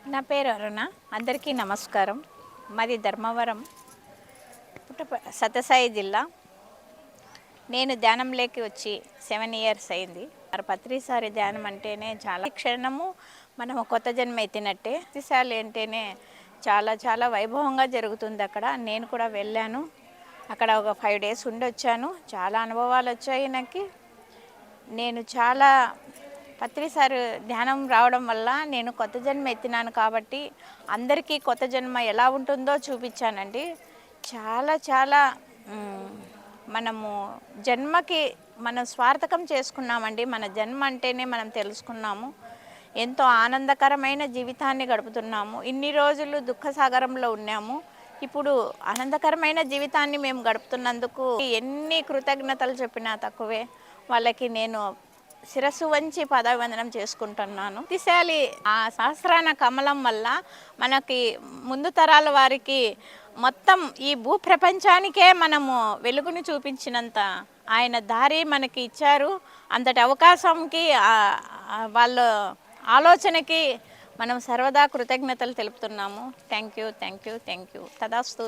నా పేరు అరుణ. అందరికీ నమస్కారం. మాది ధర్మవరం, సత్యసాయి జిల్లా. నేను ధ్యానంలోకి వచ్చి 7 ఇయర్స్ అయింది. మరి పత్రిసారి ధ్యానం అంటేనే చాలా క్షణము మనము కొత్త జన్మ ఎత్తినట్టే. పత్రిసారి అంటేనే చాలా చాలా వైభవంగా జరుగుతుంది. అక్కడ నేను కూడా వెళ్ళాను. అక్కడ ఒక 5 డేస్ ఉండి వచ్చాను. చాలా అనుభవాలు వచ్చాయి నాకు. నేను చాలా పత్రిసారి ధ్యానం రావడం వల్ల నేను కొత్త జన్మ ఎత్తినాను కాబట్టి అందరికీ కొత్త జన్మ ఎలా ఉంటుందో చూపించానండి. చాలా చాలా మనము జన్మకి మనం స్వార్థకం చేసుకున్నామండి. మన జన్మ అంటేనే మనం తెలుసుకున్నాము. ఎంతో ఆనందకరమైన జీవితాన్ని గడుపుతున్నాము. ఇన్ని రోజులు దుఃఖసాగరంలో ఉన్నాము. ఇప్పుడు ఆనందకరమైన జీవితాన్ని మేము గడుపుతున్నందుకు ఎన్ని కృతజ్ఞతలు చెప్పినా తక్కువే. వాళ్ళకి నేను శిరస్సు వంచి పాదాభివందనం చేసుకుంటున్నాను. శక్తిశాలి ఆ సహస్రాన కమలం వల్ల మనకి ముందు తరాల వారికి మొత్తం ఈ భూ ప్రపంచానికే మనము వెలుగును చూపించినంత ఆయన దారి మనకి ఇచ్చారు. అంతటి అవకాశంకి వాళ్ళ ఆలోచనకి మనం సర్వదా కృతజ్ఞతలు తెలుపుతున్నాము. Thank you. తదాస్తు.